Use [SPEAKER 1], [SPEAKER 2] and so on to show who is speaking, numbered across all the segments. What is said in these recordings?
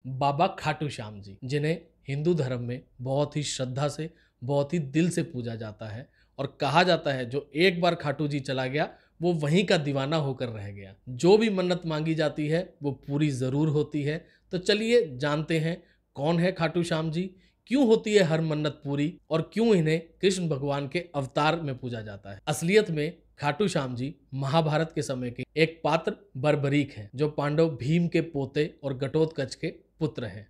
[SPEAKER 1] बाबा खाटू श्याम जी, जिन्हें हिंदू धर्म में बहुत ही श्रद्धा से, बहुत ही दिल से पूजा जाता है और कहा जाता है जो एक बार खाटू जी चला गया वो वहीं का दीवाना होकर रह गया। जो भी मन्नत मांगी जाती है वो पूरी ज़रूर होती है। तो चलिए जानते हैं कौन है खाटू श्याम जी, क्यों होती है हर मन्नत पूरी और क्यों इन्हें कृष्ण भगवान के अवतार में पूजा जाता है। असलियत में खाटू श्याम जी महाभारत के समय के एक पात्र बर्बरीक हैं, जो पांडव भीम के पोते और घटोत्कच के पुत्र हैं।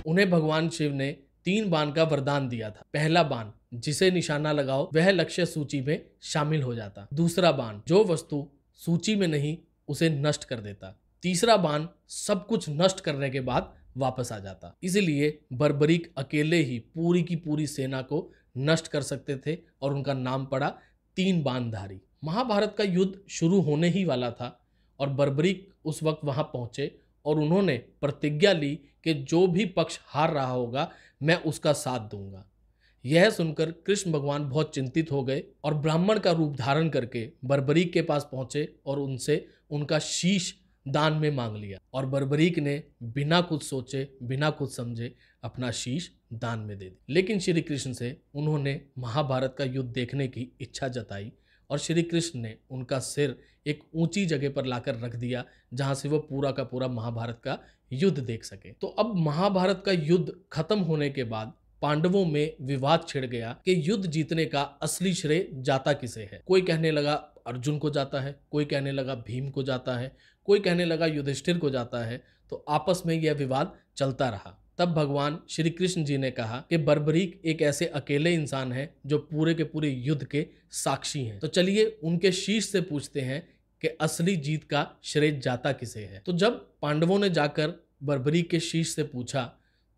[SPEAKER 1] उन्हें भगवान शिव ने 3 बाण का वरदान दिया था। पहला बाण जिसे निशाना लगाओ वह लक्ष्य सूची में शामिल हो जाता। दूसरा बाण जो वस्तु सूची में नहीं उसे नष्ट कर देता। तीसरा बाण सब कुछ नष्ट करने के बाद वापस आ जाता। इसलिए बर्बरीक अकेले ही पूरी की पूरी सेना को नष्ट कर सकते थे और उनका नाम पड़ा 3 बाणधारी। महाभारत का युद्ध शुरू होने ही वाला था और बर्बरीक उस वक्त वहां पहुंचे और उन्होंने प्रतिज्ञा ली कि जो भी पक्ष हार रहा होगा मैं उसका साथ दूंगा। यह सुनकर कृष्ण भगवान बहुत चिंतित हो गए और ब्राह्मण का रूप धारण करके बर्बरीक के पास पहुंचे और उनसे उनका शीश दान में मांग लिया। और बर्बरीक ने बिना कुछ सोचे बिना कुछ समझे अपना शीश दान में दे दिया। लेकिन श्री कृष्ण से उन्होंने महाभारत का युद्ध देखने की इच्छा जताई और श्री कृष्ण ने उनका सिर एक ऊंची जगह पर लाकर रख दिया जहां से वो पूरा का पूरा महाभारत का युद्ध देख सके। तो अब महाभारत का युद्ध खत्म होने के बाद पांडवों में विवाद छिड़ गया कि युद्ध जीतने का असली श्रेय जाता किसे है। कोई कहने लगा अर्जुन को जाता है, कोई कहने लगा भीम को जाता है, कोई कहने लगा युधिष्ठिर को जाता है। तो आपस में यह विवाद चलता रहा। तब भगवान श्री कृष्ण जी ने कहा कि बर्बरीक एक ऐसे अकेले इंसान है जो पूरे के पूरे युद्ध के साक्षी हैं। तो चलिए उनके शीश से पूछते हैं कि असली जीत का श्रेय जाता किसे है। तो जब पांडवों ने जाकर बर्बरीक के शीश से पूछा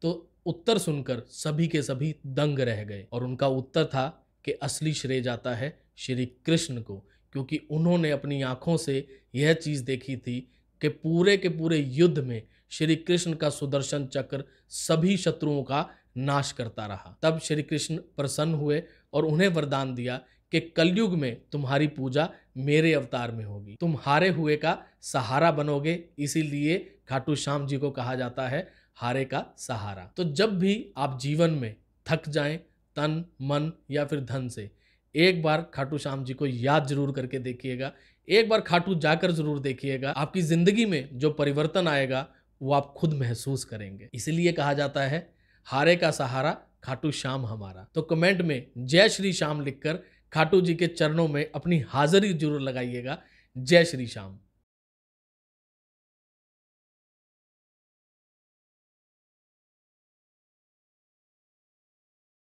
[SPEAKER 1] तो उत्तर सुनकर सभी के सभी दंग रह गए और उनका उत्तर था कि असली श्रेय जाता है श्री कृष्ण को, क्योंकि उन्होंने अपनी आंखों से यह चीज देखी थी कि पूरे के पूरे युद्ध में श्री कृष्ण का सुदर्शन चक्र सभी शत्रुओं का नाश करता रहा। तब श्री कृष्ण प्रसन्न हुए और उन्हें वरदान दिया कि कलयुग में तुम्हारी पूजा मेरे अवतार में होगी, तुम हारे हुए का सहारा बनोगे। इसीलिए खाटू श्याम जी को कहा जाता है हारे का सहारा। तो जब भी आप जीवन में थक जाएं तन मन या फिर धन से, एक बार खाटू श्याम जी को याद जरूर करके देखिएगा, एक बार खाटू जाकर जरूर देखिएगा। आपकी जिंदगी में जो परिवर्तन आएगा वो आप खुद महसूस करेंगे। इसीलिए कहा जाता है हारे का सहारा खाटू श्याम हमारा। तो कमेंट में जय श्री श्याम लिखकर खाटू जी के चरणों में अपनी हाजिरी जरूर लगाइएगा। जय श्री श्याम।